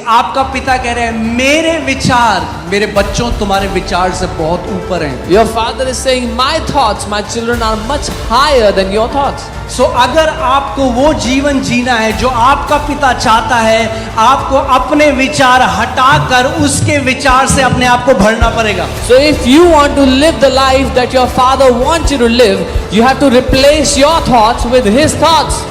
आपका पिता कह रहे हैं मेरे विचार मेरे बच्चों तुम्हारे विचार से बहुत ऊपर हैं. Your father is saying, my thoughts, my children, are much higher than your thoughts. सो अगर आपको वो जीवन जीना है जो आपका पिता चाहता है, आपको अपने विचार हटाकर उसके विचार से अपने आप को भरना पड़ेगा. So if you want to live the life that your father wants you to live, you have to replace your thoughts with his thoughts.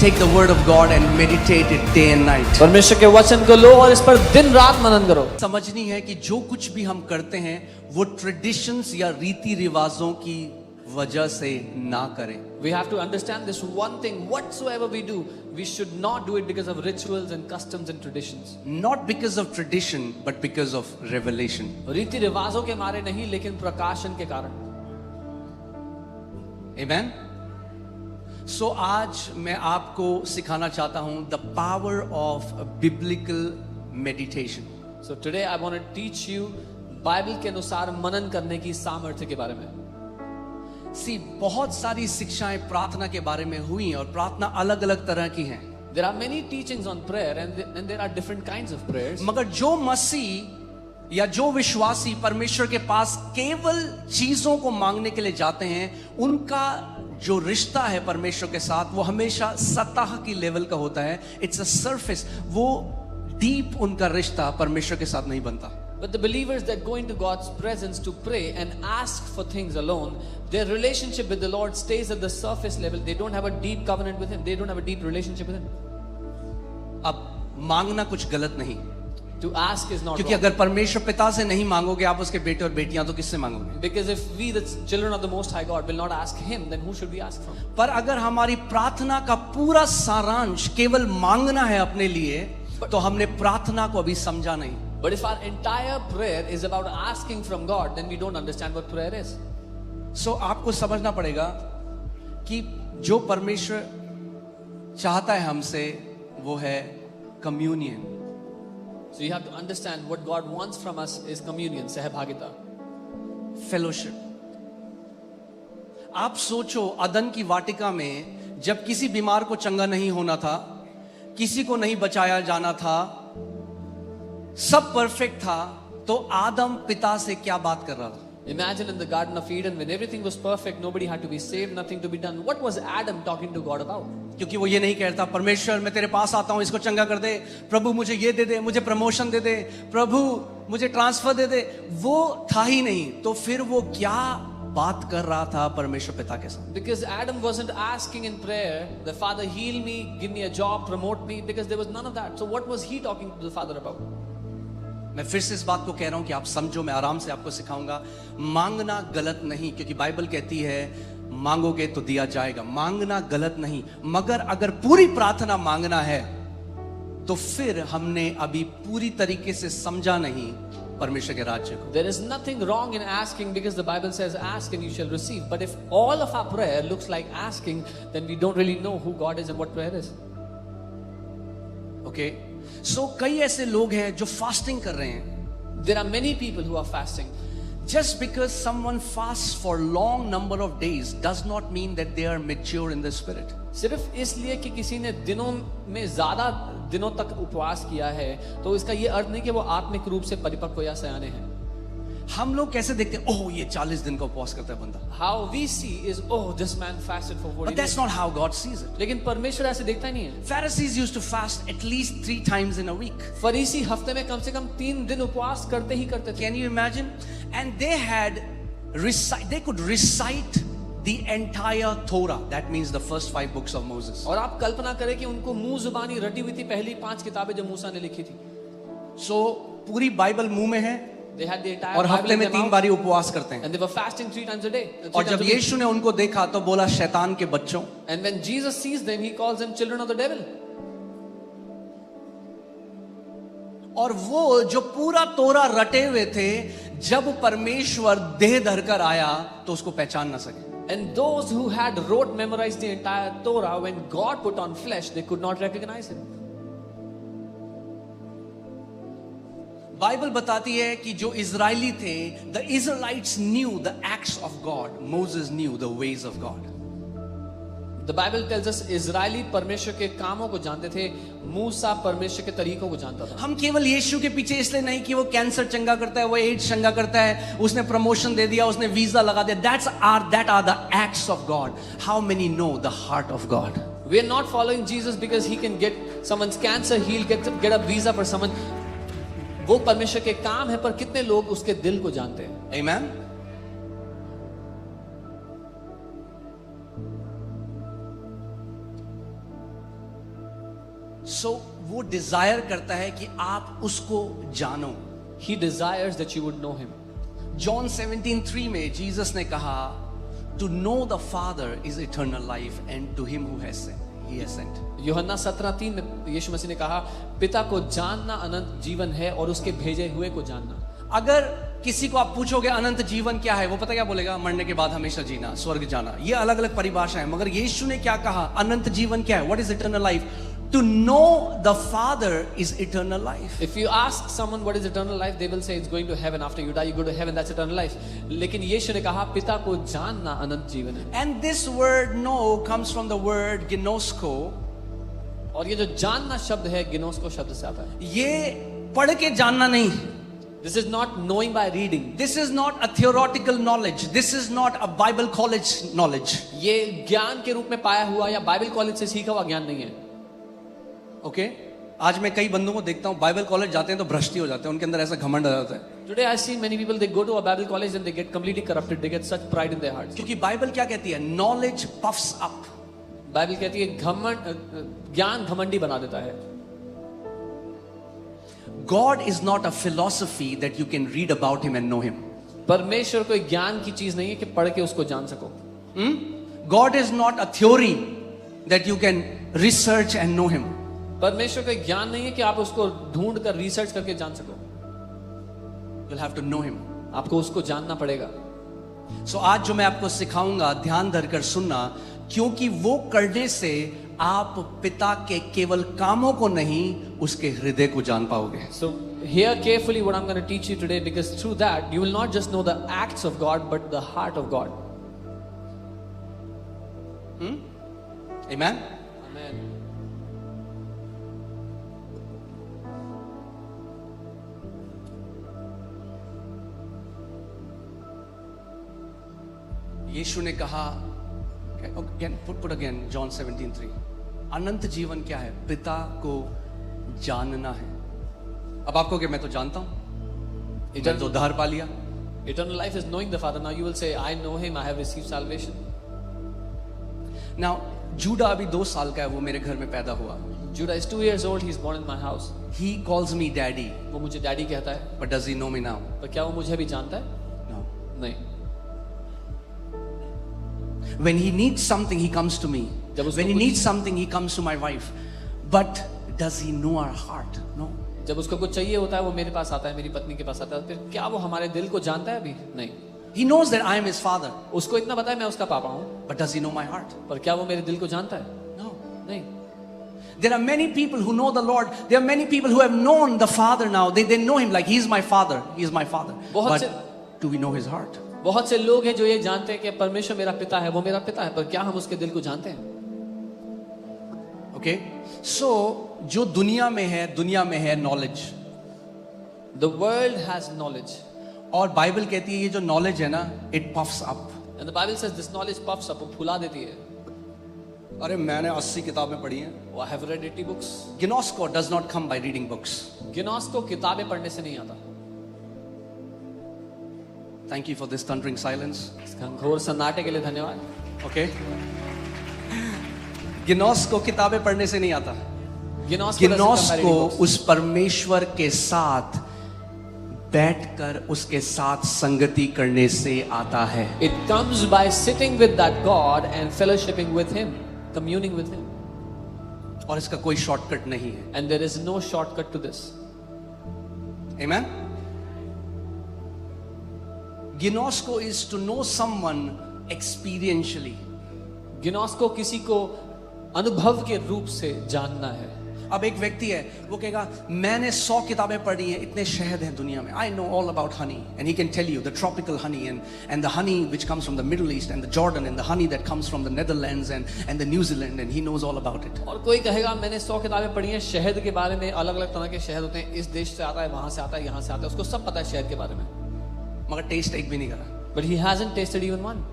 Take the word of God and meditate it day and night. परमेश्वर के वचन को लो और इस पर दिन रात मनन करो. समझनी है कि जो कुछ भी हम करते हैं वो ट्रेडिशंस या रीति रिवाजों की वजह से ना करें. We have to understand this one thing: whatsoever we do, we should not do it because of rituals and customs and traditions. Not because of tradition, but because of revelation. रीति रिवाजों के मारे नहीं, लेकिन प्रकाशन के कारण. Amen. So आज मैं आपको सिखाना चाहता हूं the power of biblical meditation. So today I want to teach you Bible के अनुसार मनन करने की सामर्थ्य के बारे में. See, बहुत सारी शिक्षाएं प्रार्थना के बारे में हुई और प्रार्थना अलग अलग तरह की हैं. There are many teachings on prayer and there are different kinds of prayers. मगर जो मसीह या जो विश्वासी परमेश्वर के पास केवल चीजों को मांगने के लिए जाते हैं, उनका जो रिश्ता है परमेश्वर के साथ वो हमेशा सतह की लेवल का होता है. It's a surface. वो डीप उनका रिश्ता परमेश्वर के साथ नहीं बनता. But the believers that go into God's presence to pray and ask for things alone, their relationship with the Lord stays at the surface level. They don't have a deep covenant with Him. They don't have a deep relationship with Him. अब मांगना कुछ गलत नहीं, To ask is not क्योंकि wrong. अगर परमेश्वर पिता से नहीं मांगोगे आप उसके बेटे और बेटियां तो किससे मांगोगे? Because if we, the children of the Most High God, will not ask Him, then who should we ask from? पर अगर हमारी प्रार्थना का पूरा सारांश केवल मांगना है अपने लिए, तो हमने प्रार्थना को अभी समझा नहीं. But if our entire prayer is about asking from God, then we don't understand what prayer is. सो आपको समझना पड़ेगा कि जो परमेश्वर चाहता है हमसे वो है communion. So you have to understand what God wants from us is communion, सहभागिता, फेलोशिप. आप सोचो अदन की वाटिका में जब किसी बीमार को चंगा नहीं होना था, किसी को नहीं बचाया जाना था, सब परफेक्ट था, तो आदम पिता से क्या बात कर रहा था? Imagine in the Garden of Eden when everything was perfect, nobody had to be saved, nothing to be done. What was Adam talking to God about? क्योंकि वो ये नहीं कहता परमेश्वर मैं तेरे पास आता हूं, इसको चंगा कर दे, प्रभु मुझे ये दे दे, मुझे प्रमोशन दे दे, प्रभु मुझे ट्रांसफर दे दे. वो था ही नहीं. तो फिर वो क्या बात कर रहा था परमेश्वर पिता के साथ? Because Adam wasn't asking in prayer, the Father heal me, give me a job, promote me, because there was none of that. So what was he talking to the Father about? मैं फिर से इस बात को कह रहा हूं कि आप समझो, मैं आराम से आपको सिखाऊंगा. मांगना गलत नहीं, क्योंकि बाइबल कहती है मांगोगे तो दिया जाएगा. मांगना गलत नहीं, मगर अगर पूरी प्रार्थना मांगना है तो फिर हमने अभी पूरी तरीके से समझा नहीं परमेश्वर के राज्य को. There is nothing wrong in asking because the Bible says ask and you shall receive. But if all of our prayer looks like asking, then we don't really know who God is and what prayer is. Okay. So कई ऐसे लोग हैं जो fasting कर रहे हैं. There are many people who are fasting. Just because someone fasts for long number of days does not mean that they are mature in the spirit. सिर्फ इसलिए कि किसी ने दिनों में ज्यादा दिनों तक उपवास किया है तो इसका ये अर्थ नहीं कि वो आत्मिक रूप से परिपक्व या सयाने हैं. हम लोग कैसे देखते हैं, ओह ये 40 दिन का उपवास करता है बंदा. How we see is, oh, this man fasted for 40 But that's days. not how God sees it. लेकिन परमेश्वर ऐसे देखता ही नहीं है. Pharisees used to fast at least 3 times in a week. फरीसी हफ्ते में कम से कम 3 दिन उपवास करते ही करते थे. Can you imagine? And they could recite the entire Torah. That means the first 5 books of Moses. और आप कल्पना करें कि उनको मुंह जुबानी रटी हुई थी पहली 5 किताबें जो मूसा ने लिखी थी. So पूरी बाइबल मुंह में है They had the entire और Bible हफ्ते in में their 3 mouth, बारी उपवास करते हैं. and they were fasting 3 times a day. और जब यीशु ने उनको देखा तो बोला शैतान के बच्चों. And when Jesus sees them, he calls them children of the devil. और वो जो पूरा तोरा रटे हुए थे, जब परमेश्वर देह धरकर आया तो उसको पहचान ना सके. And those who had memorized the entire Torah, when God put on flesh, they could not recognize him. Bible बताती है कि जो इजरायली थे, the Israelites knew the acts of God. Moses knew the ways of God. The Bible tells us Israeli परमेश्वर के कामों को जानते थे, मूसा परमेश्वर के तरीकों को जानता था. हम केवल यीशु के पीछे इसलिए नहीं कि वो कैंसर चंगा करता है, वो एड्स चंगा करता है, उसने प्रमोशन दे दिया, उसने वीजा लगा दिया. That are the acts of God. How many know the heart of God? We are not following Jesus because he can get someone's cancer healed, get a visa for someone. वो परमेश्वर के काम है, पर कितने लोग उसके दिल को जानते हैं? Amen. So वो डिजायर करता है कि आप उसको जानो. He desires that you would know him. John 17:3 में जीसस ने कहा, to know the Father is eternal life and to him who has sent, he has sent. यूहन्ना 17:3 में यीशु मसीह ने कहा, पिता को जानना अनंत जीवन है और उसके भेजे हुए को जानना. अगर किसी को आप पूछोगे अनंत जीवन क्या है, वो पता क्या बोलेगा? मरने के बाद हमेशा जीना, स्वर्ग जाना. ये अलग अलग परिभाषा है, मगर यीशु ने क्या कहा? अनंत जीवन क्या है? What is eternal life? To know the Father is eternal life. If you ask someone what is eternal life, they will say it's going to heaven. After you die, you go to heaven. That's eternal life. लेकिन यीशु ने कहा, पिता को जानना अनंत जीवन है. And this word know comes from the word ginosko. और ये जो जानना शब्द है, गिनोस्को शब्द से आता है. ये पढ़ के जानना नहीं. This is not knowing by reading. This is not a theoretical knowledge. This is not a Bible college knowledge. ये ज्ञान के रूप में पाया हुआ या बाइबल कॉलेज से सीखा हुआ ज्ञान नहीं है. ओके आज मैं कई बंदों को देखता हूँ बाइबल कॉलेज जाते हैं तो भ्रष्ट हो जाते हैं, उनके अंदर ऐसा घमंड आ जाता है. Today I see many people, they go to a Bible college and they get completely corrupted. They get such pride in their hearts. क्योंकि बाइबल क्या कहती है? Knowledge puffs up. बाइबल कहती है ज्ञान घमंडी बना देता है. God is not a philosophy that you can read about him and know him. परमेश्वर कोई ज्ञान की चीज नहीं है कि पढ़ के उसको जान सको. God is not a theory that you can research and know him. परमेश्वर का ज्ञान नहीं है कि आप उसको ढूंढ कर रिसर्च करके जान सको. You'll have to know him. आपको उसको जानना पड़ेगा. So आज जो मैं आपको सिखाऊंगा, ध्यान धरकर सुनना, क्योंकि वो करने से आप पिता के केवल कामों को नहीं, उसके हृदय को जान पाओगे. So hear carefully what I'm going to teach you today, because through that you will not just know the acts of God but the heart of God. Amen. Amen. यीशु ने कहा, put again John 17:3. अनंत जीवन क्या है? पिता को जानना है. अब आपको क्या, मैं तो जानता हूं, मैंने तो उद्धार पा लिया. Eternal life is knowing the Father. Now you will say, I know him, I have received salvation. Now Judah अभी 2 साल का है, वो मेरे घर में पैदा हुआ. Judah is 2 years old, he's born in my house. He calls me daddy. वो मुझे डैडी कहता है. But does he know me now? पर क्या वो मुझे भी जानता है? No. नहीं. When he needs something, he comes to me. When he needs something, he comes to my wife. But does he know our heart? No. जब उसको कुछ चाहिए होता है, वो मेरे पास आता है, मेरी पत्नी के पास आता है. फिर क्या वो हमारे दिल को जानता है? अभी नहीं. He knows that I am his father. उसको इतना पता है मैं उसका पापा हूँ. But does he know my heart? पर क्या वो मेरे दिल को जानता है? No. नहीं. There are many people who know the Lord. There are many people who have known the Father now. They know him like he is my father. He is my father. But do we know his heart? बहुत से लोग हैं जो ये जानते हैं कि परमेश्वर मेरा पिता है, वो मेरा पिता है, पर क्या हम उसके दिल को जानते हैं? Okay? So जो दुनिया में है knowledge. The world has knowledge. और बाइबल कहती है ये जो knowledge है ना, it puffs up. And the Bible says this knowledge puffs up, वो फुला देती है. अरे मैंने 80 किताबें पढ़ी हैं. I have read 80 books. Gnosko does not come by reading books. गिनोस को किताबें पढ़ने से नहीं आता. Thank you for this thundering silence. घोर सन्नाटे के लिए धन्यवाद. Okay? गिनोस को किताबें पढ़ने से नहीं आता. गिनोस को उस परमेश्वर के साथ बैठकर उसके साथ संगति करने से आता है. It comes by sitting with that God and fellowshipping with him, communing with him. और इसका कोई शॉर्टकट नहीं है. And there is no shortcut to this. Amen. Gnosko is to know someone experientially. गिनोस को किसी को अनुभव के रूप से जानना है. अब एक व्यक्ति है, वो कहेगा मैंने 100 किताबें पढ़ी हैं, इतने शहद हैं दुनिया में, I know all about honey, and he can tell you the tropical honey and the honey which comes from the Middle East and the Jordan and the honey that comes from the Netherlands and the New Zealand, and he knows all about it. और कोई कहेगा मैंने 100 किताबें पढ़ी हैं शहद के बारे में, अलग अलग तरह के शहद होते हैं, इस देश से आता है, वहां से आता है, यहाँ से आता है, उसको सब पता है शहद के बारे में, मगर टेस्ट एक भी नहीं करा. but he hasn't tasted even one.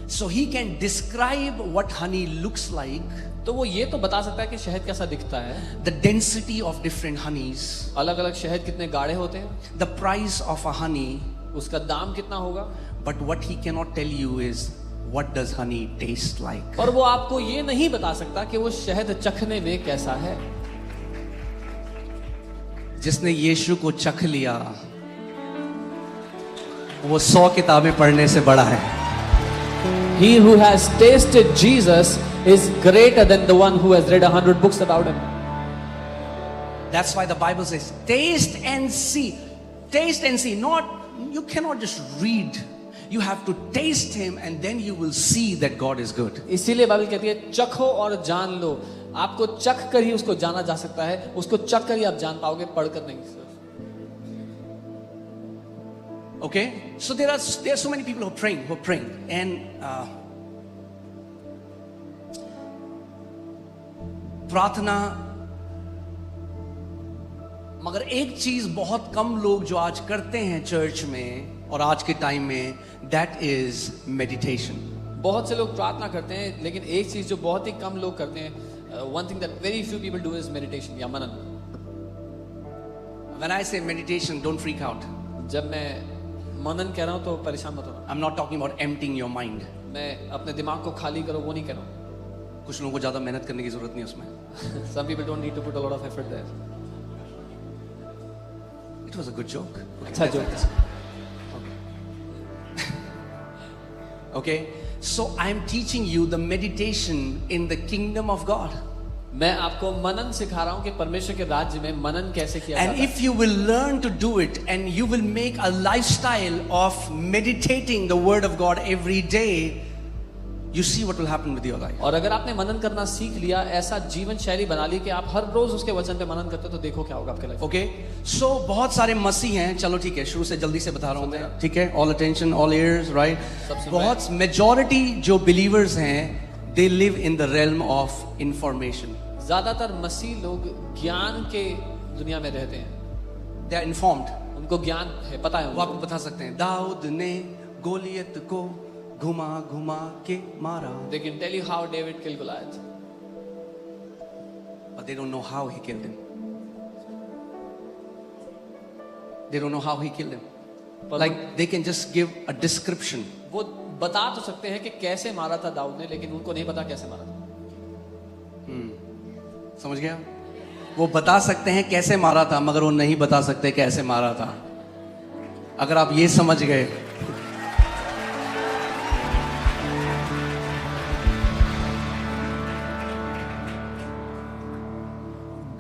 So he can describe what honey looks like, तो वो ये तो बता सकता है कि शहद कैसा दिखता है, the density of different honeys, अलग अलग शहद कितने गाढ़े होते हैं, the price of a honey, उसका दाम कितना होगा, but what he cannot tell you is what does honey taste like. और वो आपको ये नहीं बता सकता कि वो शहद चखने में कैसा है. जिसने यीशु को चख लिया वो 100 किताबें पढ़ने से बड़ा है. He who has tasted Jesus is greater than the one who has read 100 books about him. That's why the Bible says taste and see. Taste and see. Not, you cannot just read. You have to taste him and then you will see that God is good. इसीलिए Bible कहती है चखो और जान लो. आपको चख कर ही उसको जाना जा सकता है, उसको चख कर ही आप जान पाओगे, पढ़कर नहीं. Okay, so there are so many people who are praying, and प्रार्थना. मगर एक चीज बहुत कम लोग जो आज करते हैं चर्च में और आज के टाइम में, that is meditation. बहुत से लोग प्रार्थना करते हैं, लेकिन एक चीज जो बहुत ही कम लोग करते हैं, one thing that very few people do is meditation या मनन. When I say meditation, don't freak out. जब मैं मनन कह रहा हूं तो परेशान मत होना. I'm not talking about emptying your mind. मैं अपने दिमाग को खाली करो वो नहीं कह रहा हूं. कुछ लोगों को ज्यादा मेहनत करने की जरूरत नहीं है उसमें. Some people don't need to put a lot of effort there. It was a good joke. अच्छा joke. Okay, so I am teaching you the meditation in the kingdom of God. मैं आपको मनन सिखा रहा हूं कि परमेश्वर के राज्य में मनन कैसे किया जाता है. And if you will learn to do it and you will make a lifestyle of meditating the word of God every day, you see what will happen with your life. और अगर आपने मनन करना सीख लिया, ऐसा जीवन शैली बना ली कि आप हर रोज उसके वचन पे मनन करते हो, तो देखो क्या होगा आपके लाइफ. Okay, so बहुत सारे मसीह हैं. चलो ठीक है, शुरू से जल्दी से बता रहा हूँ मैं. ठीक है, all attention, all ears, right? बहुत majority जो believers हैं, they live in the realm of information. ज्यादातर मसीह लोग ज्ञान के दुनिया में रहते हैं. They are informed. उनको ज्ञान है, पता है वो आपको बता सकते हैं दाऊद ने गोलियत को घुमा घुमा के मारा. They can tell you how David killed Goliath. But they don't know how he killed him. They don't know how he killed him. Like they can just give a description. वो बता तो सकते हैं कि कैसे मारा था दाऊद ने, लेकिन उनको नहीं पता कैसे मारा था. समझ गया? वो बता सकते हैं कैसे मारा था, मगर वो नहीं बता सकते कैसे मारा था. अगर आप ये समझ गए,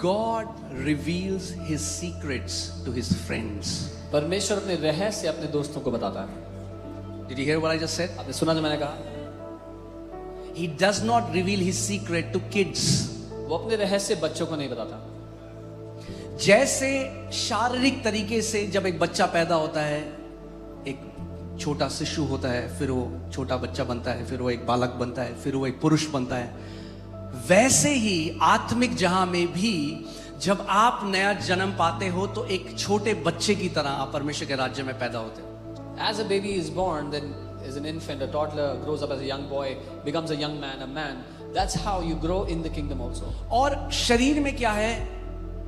God reveals his secrets to his friends. परमेश्वर अपने रहस्य अपने दोस्तों को बताता है. Did you hear what I just said? आपने सुना जो मैंने कहा? He does not reveal his secret to kids. वो अपने रहस्य बच्चों को नहीं बताता. जैसे शारीरिक तरीके से जब एक बच्चा पैदा होता है, एक छोटा शिशु होता है, फिर वो छोटा बच्चा बनता है, फिर वो एक बालक बनता है, फिर वो एक पुरुष बनता है, वैसे ही आत्मिक जहां में भी जब आप नया जन्म पाते हो तो एक छोटे बच्चे की तरह आप परमेश्वर के राज्य में पैदा होते हो. As a baby is born, then as an infant, a toddler grows up as a young boy, becomes a young man, a man. That's how you grow in the kingdom also. और शरीर में क्या है?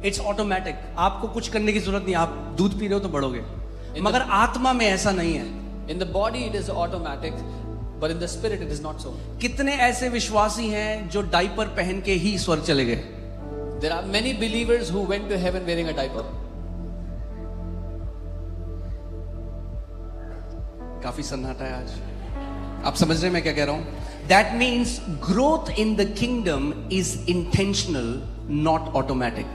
It's automatic. आपको कुछ करने की जरूरत नहीं. आप दूध पी रहे हो तो बढ़ोगे, मगर आत्मा में ऐसा नहीं है. In the body it is automatic, but in the spirit it is not so. कितने ऐसे विश्वासी हैं जो डाइपर पहन के ही स्वर्ग चले गए? There are many believers who went to heaven wearing a diaper. काफी सन्नाटा है आज. आप समझ रहे हैं मैं क्या कह रहा हूं? That means growth in the kingdom is intentional, not automatic.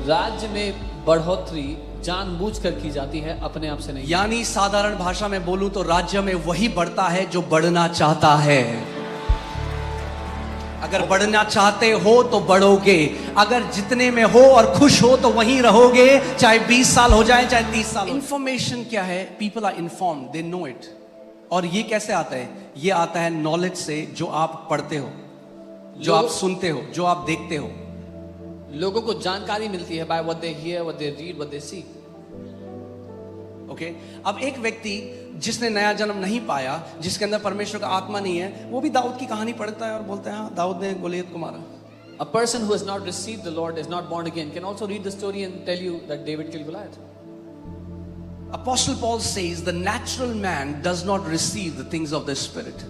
राज्य में बढ़ोतरी जानबूझकर की जाती है, अपने आप से नहीं. यानी साधारण भाषा में बोलूं तो राज्य में वही बढ़ता है जो बढ़ना चाहता है. अगर बढ़ना चाहते हो तो बढ़ोगे, अगर जितने में हो और खुश हो तो वहीं रहोगे, चाहे 20 साल हो जाए चाहे 30 साल। इंफॉर्मेशन क्या है? People are informed, they know it. और ये कैसे आता है? ये आता है नॉलेज से, जो आप पढ़ते हो, जो आप सुनते हो, जो आप देखते हो। लोगों को जानकारी मिलती है by what they hear, what they read, what they see. Okay अब एक व्यक्ति जिसने नया जन्म नहीं पाया, जिसके अंदर परमेश्वर का आत्मा नहीं है, वो भी दाऊद की कहानी पढ़ता है और बोलता है हाँ दाऊद ने गोलियत को मारा। A person who has not received the Lord, is not born again, can also read the story and tell you that David killed Goliath. Apostle Paul says the natural man does not receive the things of the spirit.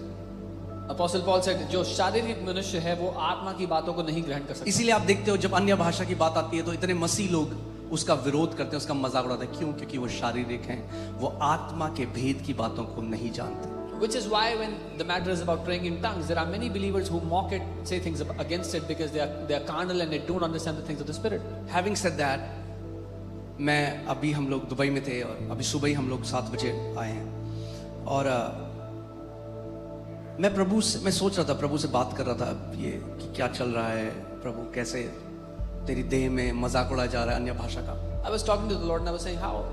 Apostle Paul said, जो शारीरिक मनुष्य है वो आत्मा की बातों को नहीं ग्रहण कर सकता। इसीलिए आप देखते हो जब अन्य भाषा की बात आती है तो इतने मसीह लोग उसका विरोध करते हैं, उसका मजाक उड़ाते हैं। क्यों? क्योंकि वो शारीरिक हैं, वो आत्मा के भेद की बातों को नहीं जानते। Which is why when the matter is about praying in tongues, there are many believers who mock it, say things against it because they are carnal and they don't understand the things of the Spirit. Having said that, मैं अभी हम लोग Dubai में थे और अभी सुबह ही हम लोग 7 बजे आए हैं और मैं सोच रहा था, प्रभु से बात कर रहा था ये कि क्या चल रहा है प्रभु, कैसे तेरी देह में मजाक उड़ाया जा रहा है अन्य भाषा का। I was talking to the Lord and I was saying how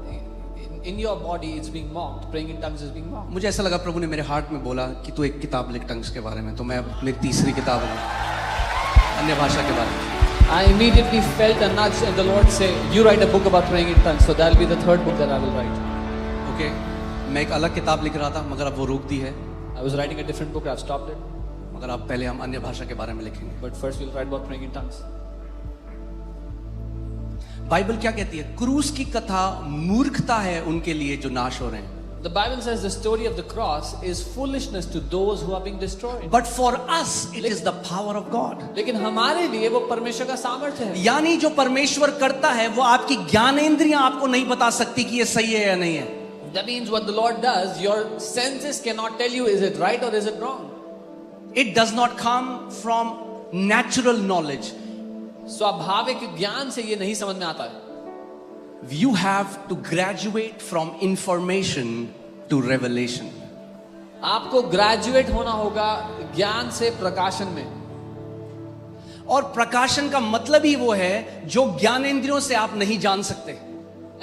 in your body it's being mocked, praying in tongues is being mocked. मुझे ऐसा लगा प्रभु ने मेरे हार्ट में बोला कि तू एक किताब लिख टंग्स के बारे में, तो मैं अपनी तीसरी किताब अन्य भाषा के बारे में। I immediately felt a nudge and the Lord say, you write a book about praying in tongues, so that will be the third book that I will write. Okay, मैं एक अलग किताब लिख रहा था मगर अब वो रोक दी है। I was writing a different book, I've stopped it. मगर अब पहले हम अन्य भाषा के बारे में लिखेंगे। But first we'll write about praying in tongues. Bible क्या कहती है? क्रूस की कथा मूर्खता है उनके लिए जो नाश हो रहे हैं। The Bible says the story of the cross is foolishness to those who are being destroyed. But for us it is the power of God. लेकिन हमारे लिए वो परमेश्वर का सामर्थ्य है। यानी जो परमेश्वर करता है वो आपकी ज्ञानेंद्रियां आपको नहीं बता सकती कि ये सही है या नहीं है। That means what the Lord does, your senses cannot tell you is it right or is it wrong. It does not come from natural knowledge. स्वाभाविक ज्ञान से ये नहीं समझ में आता है। You have to graduate from information to revelation. आपको ग्रेजुएट होना होगा ज्ञान से प्रकाशन में। और प्रकाशन का मतलब ही वो है जो ज्ञानेंद्रियों से आप नहीं जान सकते।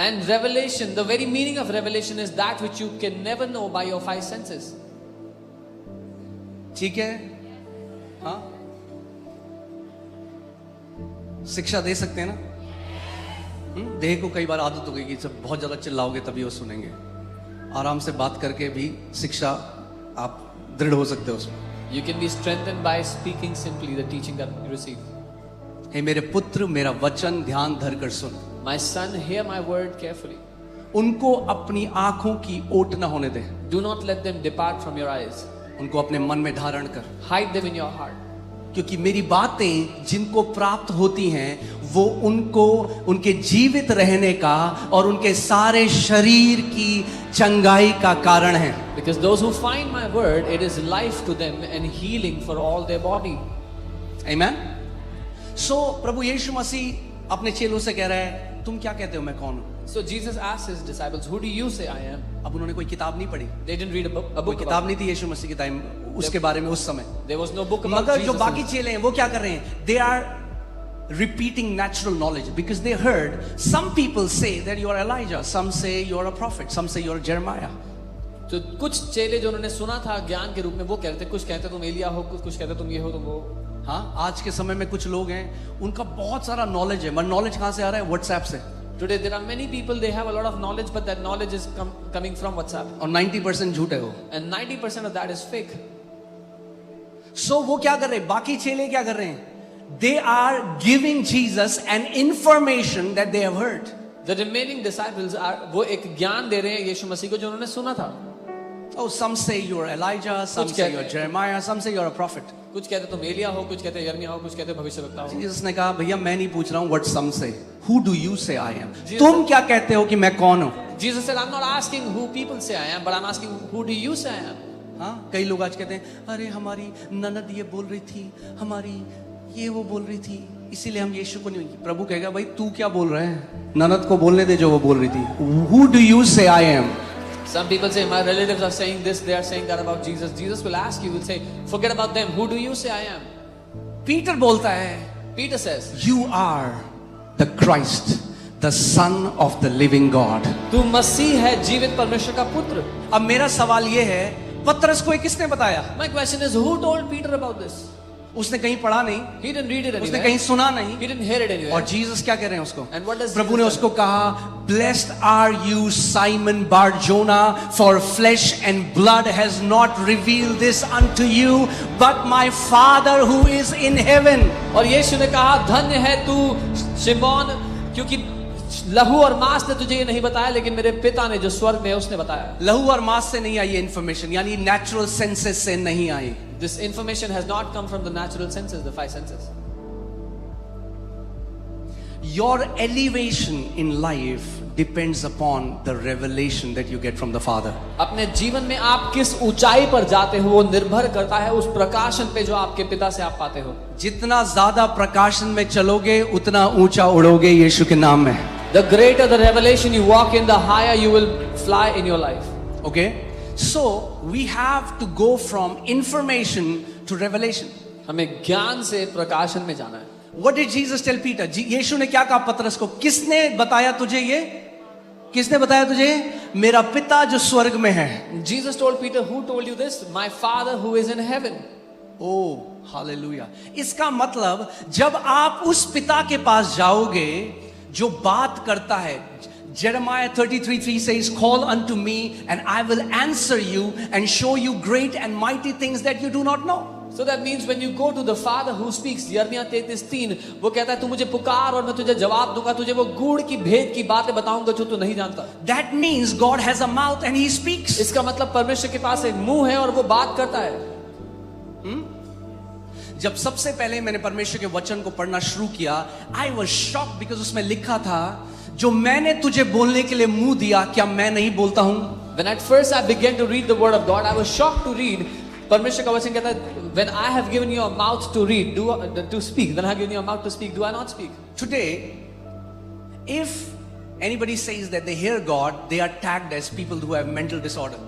And revelation, the very meaning of revelation is that which you can never know by your 5 senses. ठीक है? हाँ? शिक्षा दे सकते हैं ना? देह को कई बार आदत हो गई कि जब बहुत ज्यादा चिल्लाओगे तभी वो सुनेंगे। आराम से बात करके भी शिक्षा आप दृढ़ हो सकते हो उसमें। You can be strengthened by speaking simply the teaching that you receive. हे मेरे पुत्र, मेरा वचन ध्यान धर कर सुन। My son, hear my word carefully. उनको अपनी आंखों की ओट न होने दे। Do not let them depart from your eyes. उनको अपने मन में धारण कर। Hide them in your heart. क्योंकि मेरी बातें जिनको प्राप्त होती हैं वो उनको उनके जीवित रहने का और उनके सारे शरीर की चंगाई का कारण है। Because those who find my word, it is life to them and healing for all their body. Amen. So प्रभु यीशु मसीह अपने चेलों से कह रहा है तुम क्या कहते हो मैं कौन हूँ? So Jesus asked his disciples, who do you say I am? अब उन्होंने कोई किताब नहीं पढ़ी। They didn't read a कोई book किताब about नहीं थी यीशु मसीह के टाइम उसके बारे में उस समय। There was no book about मगर जो Jesus. बाकी चेले हैं वो क्या कर रहे हैं? They are repeating natural knowledge because they heard some people say that you are Elijah, some say you are a prophet, some say you are Jeremiah. तो कुछ चेले जो उन्होंने सुना था ज्ञान के रूप में वो कहते, कुछ कहते तुम एलिया हो, कुछ कहते तुम ये हो, तुम वो। हाँ, आज के समय में कुछ लोग हैं उनका बहुत सारा नॉलेज है, मगर नॉलेज कहाँ से आ रहा है? व्हाट्सएप से। Today there are many people, they have a lot of knowledge, but that knowledge is coming from WhatsApp. और 90% झूठ है वो। And 90% of that is fake. So वो क्या कर रहे हैं? बाकी चेले क्या कर रहे हैं? They are giving Jesus an information that they have heard. The remaining disciples are वो एक ज्ञान दे रहे हैं यीशु मसीह को जो उन्होंने सुना था। Oh, some say you are Elijah, some say you are Jeremiah, some say you are a prophet. कुछ कहते तुम एलिया हो, कुछ कहते यिर्मयाह हो, कुछ कहते भविष्यवक्ता हो। Jesus ने कहा भैया मैं नहीं पूछ रहा हूँ what some say. Who do you say I am? तुम क्या कहते हो कि मैं कौन हूँ? Jesus said, I'm not asking who people say I am, but I'm asking who do you say I am? हाँ, कई लोग आज कहते हैं अरे हमारी ननद ये बोल रही थी, हमारी ये वो बोल रही थी, इसीलिए हम यीशु को नहीं। प्रभु कहेगा भाई तू क्या बोल रहे हैं? ननद को बोलने दे जो वो बोल रही थी। Who do you say I am? Some people say my relatives are saying this, they are saying that about Jesus. Jesus will ask you, will say, forget about them. Who do you say I am? Peter बोलता है, Peter says, You are the Christ, the Son of the living God. तू मसीह है, जीवित परमेश्वर का पुत्र। अब मेरा सवाल ये है, पतरस को ये किसने बताया? My question is, who told Peter about this? उसने कहीं पढ़ा नहीं, He didn't read it उसने anywhere. कहीं सुना नहीं। He didn't hear it anywhere. और जीसस क्या कह रहे हैं उसको? And what does Prabhu Jesus ने tell उसको कहा, Blessed are you, Simon Bar-Jonah, for flesh and blood has not revealed this unto you, but my Father who is in heaven. और यीशु ने कहा, धन्य है तू शिमोन, क्योंकि लहू और मांस ने तुझे ये नहीं बताया, लेकिन मेरे पिता ने जो स्वर्ग में है उसने बताया। लहू और मांस से नहीं आई ये इंफॉर्मेशन, यानी नेचुरल सेंसेस से नहीं आई। This information has not come from the natural senses, the five senses. Your elevation in life depends upon the revelation that you get from the Father. अपने जीवन में आप किस ऊंचाई पर जाते हो वो निर्भर करता है उस प्रकाशन पे जो आपके पिता से आप पाते हो। जितना ज्यादा प्रकाशन में चलोगे उतना ऊंचा उड़ोगे यीशु के नाम में। The greater the revelation you walk in, the higher you will fly in your life. Okay? So we have to go from information to revelation. हमें ज्ञान से प्रकाशन में जाना है। What did Jesus tell Peter? यीशु ने क्या कहा पतरस को? किसने बताया तुझे ये? किसने बताया तुझे? मेरा पिता जो स्वर्ग में है। Jesus told Peter, who told you this? My Father who is in heaven. Oh, hallelujah. इसका मतलब जब आप उस पिता के पास जाओगे जो बात करता है, Jeremiah 33:3 says, Call unto me and I will answer you and show you great and mighty things that you do not know. So that means when you go to the Father who speaks, यिर्मयाह 33:3, वो कहता है तू मुझे पुकार और मैं तुझे जवाब दूंगा, तुझे वो गूढ़ की भेद की बातें बताऊंगा जो तू नहीं जानता। That means God has a mouth and He speaks. इसका मतलब परमेश्वर के पास एक मुंह है और वो बात करता है। जब सबसे पहले मैंने परमेश्वर के वचन को पढ़ना शुरू किया, I was shocked because उसमें लिखा था, जो मैंने तुझे बोलने के लिए मुंह दिया, क्या मैं नहीं बोलता हूं? When at first I began to read the word of God, I was shocked to read. परमेश्वर का वचन कहता है, when I have given you a mouth to read, to speak, when I have given you a mouth to speak, do I not speak? Today, if anybody says that they hear God, they are tagged as people who have mental disorder.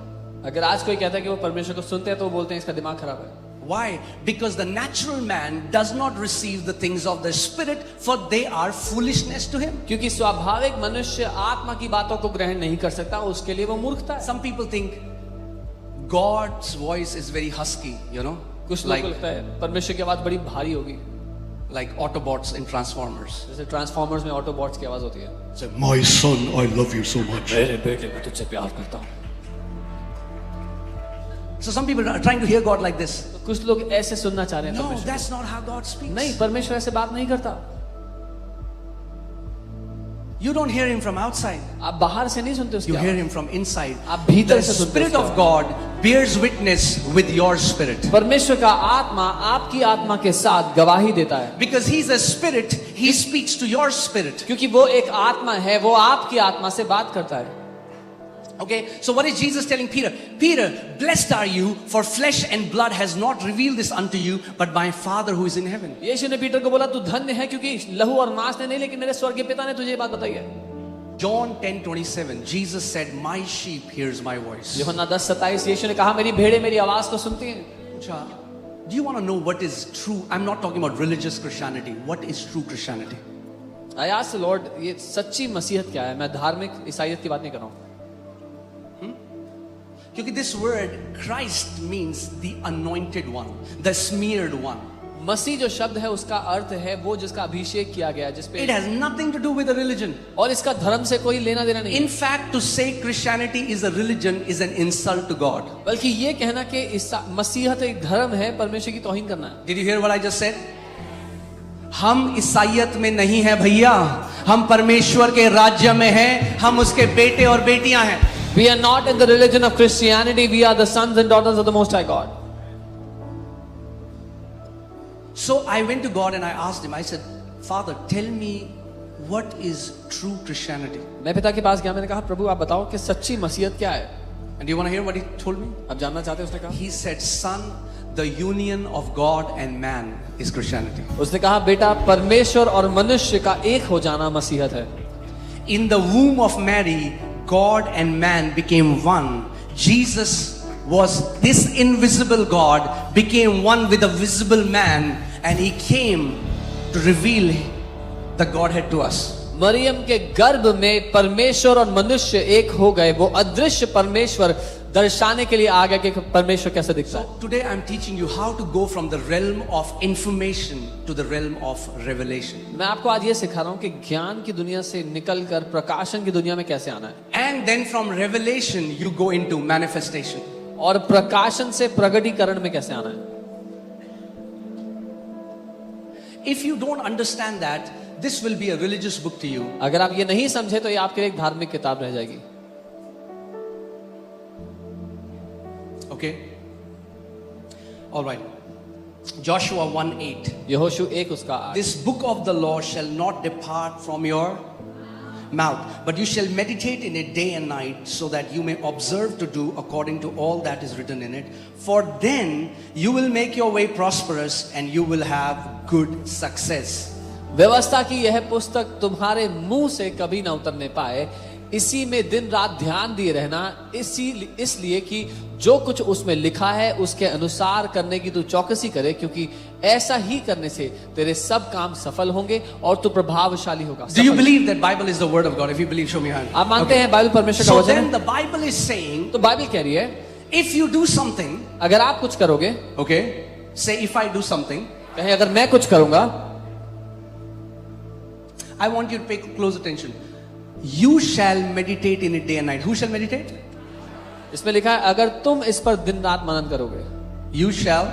अगर आज कोई कहता है कि वो परमेश्वर को सुनते हैं तो वो बोलते हैं इसका दिमाग खराब है। Why? Because the natural man does not receive the things of the spirit, for they are foolishness to him. क्योंकि स्वाभाविक मनुष्य आत्मा की बातों को ग्रहण नहीं कर सकता, उसके लिए वो मूर्खता है। Some people think God's voice is very husky, you know, कुछ लोगों को लगता है परमेश्वर की आवाज बड़ी भारी होगी, like Autobots in Transformers. जैसे ट्रांसफॉर्मर्स में ऑटोबॉट्स की आवाज होती है। Say, my son, I love you so much. मेरे बेटे मैं तुझसे प्यार करता हूँ। So some people are trying to hear God like this. कुछ लोग ऐसे सुनना चाह रहे हैं No, परमेश्वर that's not how God speaks. को। नहीं, परमेश्वर ऐसे बात नहीं करता। You don't hear Him from outside. आप बाहर से नहीं सुनते उसकी You hear आवाज। Him from inside. आप भीतर The से सुनते Spirit उसकी of आवाज। God bears witness with your spirit. परमेश्वर का आत्मा आपकी आत्मा के साथ गवाही देता है, Because He's a spirit, He speaks to your spirit. क्योंकि वो एक आत्मा है, वो आपकी आत्मा से बात करता है। Okay, so what is Jesus telling Peter? Peter, blessed are you, for flesh and blood has not revealed this unto you, but my Father who is in heaven. यीशु ने पीटर को बोला तू धन्य है क्योंकि लहू और मांस ने नहीं, लेकिन मेरे स्वर्गीय पिता ने तुझे ये बात बताई है। John 10:27, Jesus said, my sheep hears my voice. यूहन्ना 10:27 यीशु ने कहा मेरी भेड़ें मेरी आवाज को सुनती हैं। अच्छा, do you want to know what is true? I'm not talking about religious Christianity. What is true Christianity? I asked the Lord, ये सच्ची मसीहत क्या है? मैं धार्मिक ईसाईयत की बात नहीं कर रहा हूँ, क्योंकि this word Christ means the anointed one, the smeared one. मसीह जो शब्द है उसका अर्थ है वो जिसका अभिषेक किया गया, जिसपे It has nothing to do with a religion. और इसका धर्म से कोई लेना देना नहीं। In fact, to say Christianity is a religion is an insult to God. बल्कि ये कहना कि मसीहत एक धर्म है, परमेश्वर की तौहीन करना है। Did you hear what I just said? हम ईसाईयत में नहीं है भैया, हम परमेश्वर के राज्य में हैं, हम उसके बेटे और बेटियां हैं। We are not in the religion of Christianity, we are the sons and daughters of the Most High God. So I went to God and I asked Him, I said, Father, tell me what is true Christianity? मैं पिता के पास गया, मैंने कहा प्रभु आप बताओ कि सच्ची मसीहत क्या है? And do you want to hear what He told me? आप जानना चाहते हैं? उसने कहा, He said, Son, the union of God and man is Christianity. उसने कहा बेटा परमेश्वर और मनुष्य का एक हो जाना मसीहत है। In the womb of Mary, God and man became one. Jesus was this invisible God became one with a visible man, and he came to reveal the Godhead to us. Maryam के गर्भ में परमेश्वर और मनुष्य एक हो गए, वो अदृश्य परमेश्वर दर्शाने के लिए आ गया कि परमेश्वर कैसे दिखता है। Today I'm teaching you how to go from the realm of information to the realm of revelation. मैं आपको आज ये सिखा रहा हूँ कि ज्ञान की दुनिया से निकलकर प्रकाशन की दुनिया में कैसे आना है, And then from revelation you go into manifestation. और प्रकाशन से प्रगटीकरण में कैसे आना है। If you don't understand that, this will be a religious book to you. अगर आप ये नहीं समझे तो ये आपके लिए एक धार्मिक किताब रह जाएगी। Okay? All right. Joshua 1:8. यहोशू 1 उसका 8। This book of the law shall not depart from your mouth, but you shall meditate in it day and night, so that you may observe to do according to all that is written in it. For then you will make your way prosperous and you will have good success. व्यवस्था की यह पुस्तक तुम्हारे मुंह से कभी ना उतरने पाए, इसी में दिन रात ध्यान दिए रहना, इसलिए कि जो कुछ उसमें लिखा है उसके अनुसार करने की तू चौकसी करे, क्योंकि ऐसा ही करने से तेरे सब काम सफल होंगे और तू प्रभावशाली होगा। Do you believe that Bible is the word of God? If you believe, show me your hand. आप मानते हैं बाइबल परमेश्वर का So वचन then है? the Bible is saying, तो बाइबल कह रही है if you do something, अगर आप कुछ करोगे, okay, say if I do something, कहें अगर मैं कुछ करूंगा, I want you to pay close attention. You shall meditate in it day and night. Who shall meditate? इसमें लिखा है अगर तुम इस पर दिन रात मनन करोगे, You shall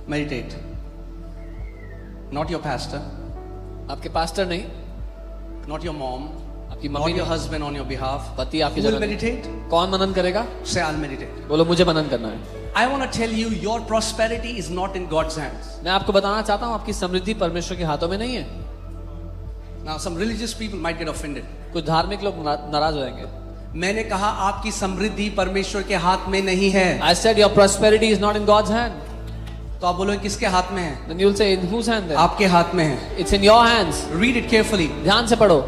meditate. Not your pastor, आपके पास्टर नहीं, not your mom, आपकी not मम्मी your नहीं, husband on your behalf. पति आपकी Who will जगह नहीं। meditate? कौन मनन करेगा? Say, I'll meditate. बोलो मुझे मनन करना है। I want to tell you, your prosperity is not in God's hands. मैं आपको बताना चाहता हूँ आपकी समृद्धि परमेश्वर के हाथों में नहीं है। Now, some religious people might get offended. कुछ धार्मिक लोग नाराज हो जाएंगे। मैंने कहा आपकी समृद्धि परमेश्वर के हाथ में नहीं है। I said your prosperity is not in God's hand. तो आप बोलोगे किसके हाथ में है? Then you'll say in whose hand then? आपके हाथ में है। It's in your hands. Read it carefully. ध्यान से पढ़ो।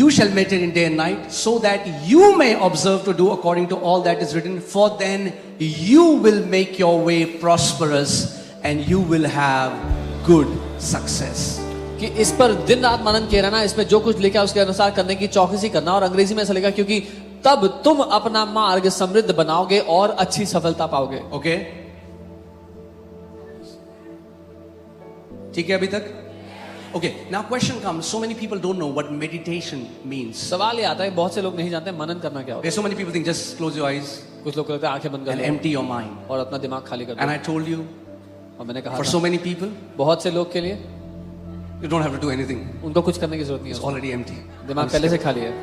You shall meditate in day and night, so that you may observe to do according to all that is written. For then you will make your way prosperous, and you will have good success. कि इस पर दिन रात मनन किया रहना, इसमें जो कुछ लिखा है उसके अनुसार करने की चौकसी करना, और अंग्रेजी में ऐसा लिखा क्योंकि तब तुम अपना मार्ग समृद्ध बनाओगे और अच्छी सफलता पाओगे। Okay? ठीक है अभी तक? Okay. Now question comes. So many people don't know what meditation means. सवाल ये आता है बहुत से लोग नहीं जानते मनन करना क्या होता There's so many people think just close your eyes है। कुछ लोग कहते हैं आंखें बंद कर and low empty your mind. और अपना दिमाग खाली कर And दो। I told you, और मैंने कहा for था, so many people, बहुत से लोग के लिए you don't have to do anything. उनको कुछ करने की जरूरत नहीं It's है, already empty. दिमाग पहले से खाली है।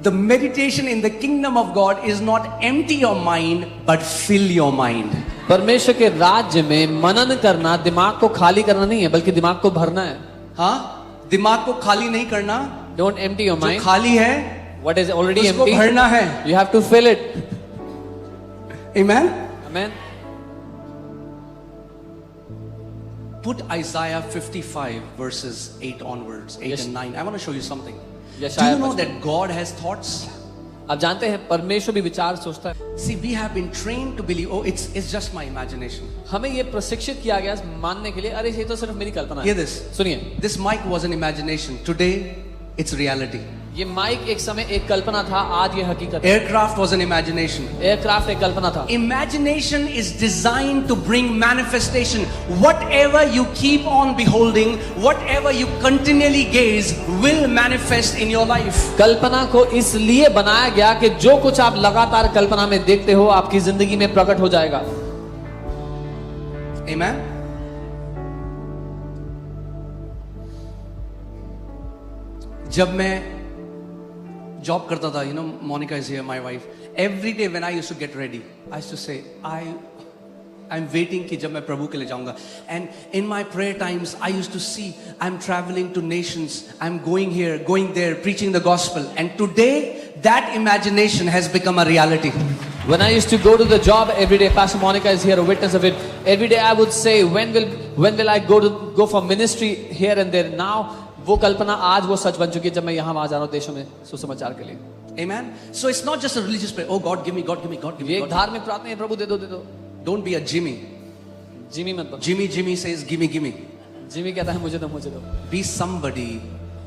The meditation in the kingdom of God is not empty your mind, but fill your mind. परमेश्वर के राज्य में मनन करना दिमाग को खाली करना नहीं है, बल्कि दिमाग को भरना है। हाँ, दिमाग को खाली नहीं करना, Don't empty your जो mind. खाली है What is already उसको empty, भरना है। you have to fill it. Amen. Amen. Put Isaiah 55 verses 8 onwards, 8 Yes. and 9. I want to show you something. Do यशायाह you know 55 that God has thoughts? आप जानते हैं परमेश्वर भी विचार सोचता है। See, we have been trained to believe, oh, it's just my imagination. हमें ये प्रशिक्षित किया गया मानने के लिए, अरे ये तो सिर्फ मेरी कल्पना Hear है। this. सुनिए, This mic was an imagination. Today, it's reality. ये माइक एक समय एक कल्पना था, आज ये हकीकत है। Aircraft was an imagination. Aircraft एक कल्पना था। Imagination is designed to bring manifestation. Whatever you keep on beholding, whatever you continually gaze, will manifest in your life. कल्पना को इसलिए बनाया गया कि जो कुछ आप लगातार कल्पना में देखते हो आपकी जिंदगी में प्रकट हो जाएगा। Amen. जब मैं जॉब करता था, Monica is here, my wife. Every day when I used to get ready, I used to say, I'm waiting कि जब मैं प्रभु के लिए जाऊंगा. And in my prayer times, I used to see I'm traveling to nations, I'm going here, going there, preaching the gospel. And today, that imagination has become a reality. When I used to go to the job every day, Pastor Monica is here, a witness of it. Every day I would say, when will I go for ministry here and there? Now वो कल्पना आज वो सच बन चुकी है जब मैं यहाँ वहां जा रहा हूँ देशों में सुसमाचार के लिए। Amen. So it's not just a religious prayer. Oh God, give me, God, give me, God, give ये me. एक धार्मिक प्रार्थना है, प्रभु दे दो दे दो. Don't be a Jimmy. Jimmy मत बनो. Jimmy says, give me, give me. Jimmy कहता है मुझे दो मुझे दो. Be somebody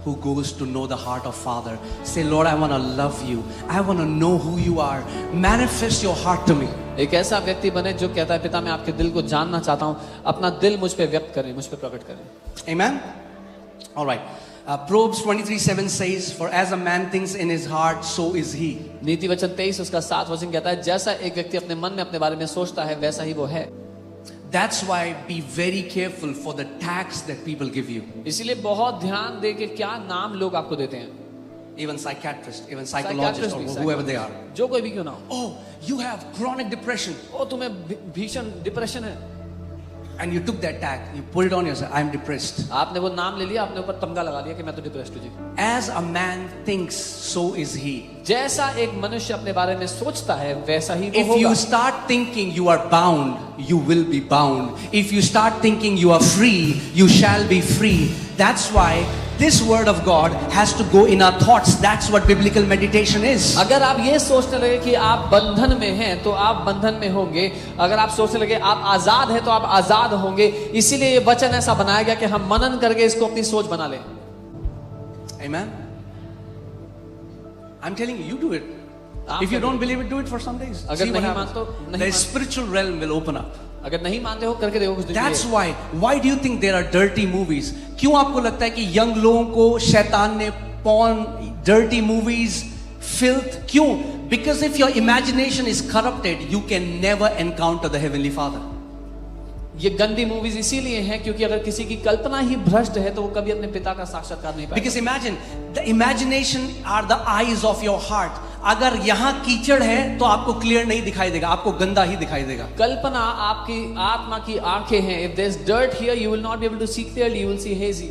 who goes to know the heart of Father. Say, Lord, I want to love you. I want to know who you are. Manifest your heart to me. एक ऐसा व्यक्ति बने जो कहता है पिता मैं आपके दिल को जानना चाहता हूँ, अपना दिल मुझ पे व्यक्त करें, मुझ पे प्रकट करें. Amen. All right. Proverbs 23:7 says, for as a man thinks in his heart, so is he. नीति वचन 23 उसका 7 वचन कहता है जैसा एक व्यक्ति अपने मन में अपने बारे में सोचता है वैसा ही वो है. That's why be very careful for the tax that people give you. इसीलिए बहुत ध्यान दे कि क्या नाम लोग आपको देते हैं. Even psychiatrists, even psychologists, or whoever they are. जो कोई भी क्यों ना हो. Oh, you have chronic depression. ओ तुम्हें भीषण डिप्रेशन है. And you took that tag, you put it on yourself. I'm depressed. आपने वो नाम ले लिया, आपने ऊपर तमगा लगा लिया कि मैं तो डिप्रेस्ड हूँ जी. As a man thinks, so is he. जैसा एक मनुष्य अपने बारे में सोचता है वैसा ही वो If होगा. you start thinking you are bound, you will be bound. If you start thinking you are free, you shall be free. That's why this word of God has to go in our thoughts. That's what biblical meditation is. अगर आप ये सोचने लगे कि आप बंधन में हैं तो आप बंधन में होंगे. अगर आप सोचने लगे आप आजाद हैं तो आप आजाद होंगे. इसीलिए ये वचन ऐसा बनाया गया कि हम मनन करके इसको अपनी सोच बना लें. Amen. I'm telling you, you do it. आप If you करें. don't believe it, do it for some days. अगर See what नहीं happens. मानते हो, नहीं The मान- spiritual realm will open up. अगर नहीं मानते हो करके देखो कुछ दिन के That's लिए. why do you think there are dirty movies? क्यों आपको लगता है कि यंग लोगों को शैतान ने porn, dirty movies, filth? क्यों? Because if your imagination is corrupted, you can never encounter the heavenly Father. ये गंदी मूवीज इसीलिए हैं क्योंकि अगर किसी की कल्पना ही भ्रष्ट है तो वो कभी अपने पिता का साक्षात्कार नहीं पाएगा. Because imagine, the imagination are the eyes of your heart. अगर यहाँ कीचड़ है तो आपको क्लियर नहीं दिखाई देगा, आपको गंदा ही दिखाई देगा. कल्पना आपकी आत्मा की आंखें हैं. If there's dirt here, you will not be able to see clearly. You will see hazy.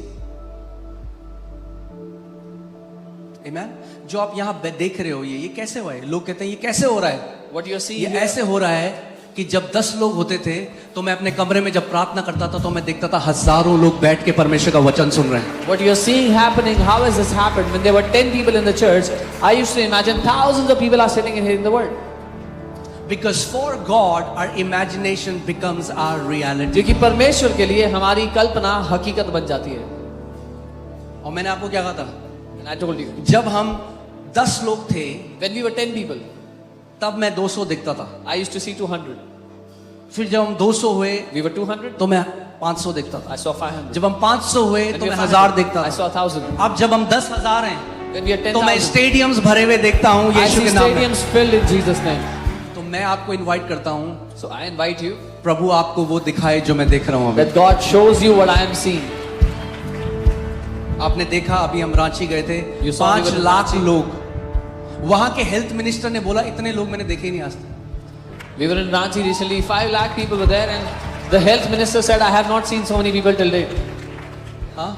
Amen. जो आप यहाँ देख रहे हो ये कैसे हुआ है? लोग कहते हैं ये कैसे हो रहा है? What you are seeing ये here, ऐसे हो रहा है कि जब 10 लोग होते थे तो मैं अपने कमरे में जब प्रार्थना करता था तो मैं देखता था हजारों लोग बैठ के परमेश्वर का वचन सुन रहे हैं. what you are seeing happening, how has this happened? When there were 10 people in the church, I used to imagine thousands of people are sitting and hearing the word. Because for God our imagination becomes our reality. क्योंकि परमेश्वर के लिए हमारी कल्पना हकीकत बन जाती है. और मैंने आपको क्या कहा था? And I told you, जब हम 10 लोग थे when we were 10 people, तब मैं 200 देखता था. I used to see 200. फिर जब हम 200 हुए We were 200. तो मैं 500 देखता था. I saw 500. जब हम 500 हुए When तो we मैं were 1000 500, देखता I था. saw 1000. अब जब हम 10,000 हैं When we are तो मैं 10,000, स्टेडियम्स भरे हुए देखता हूँ I यीशु see के नाम में. stadiums filled in Jesus' name. तो मैं आपको इनवाइट करता हूँ, So I invite you प्रभु आपको वो दिखाए जो मैं देख रहा हूँ अभी. that God shows you what I am seeing. आपने देखा अभी हम रांची गए थे, You saw me 5 when lakh Ranchi. लोग. वहां के हेल्थ मिनिस्टर ने बोला इतने लोग मैंने देखे ही नहीं आज तक. We were in Ranchi recently. 5 lakh people were there, and the health minister said, "I have not seen so many people till date." हाँ,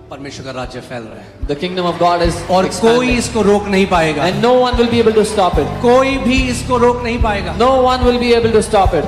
परमेश्वर का राज्य फैल रहा है The kingdom of God is और कोई expanding, इसको रोक नहीं पाएगा. and no one will be able to stop it. कोई भी इसको रोक नहीं पाएगा. No one will be able to stop it.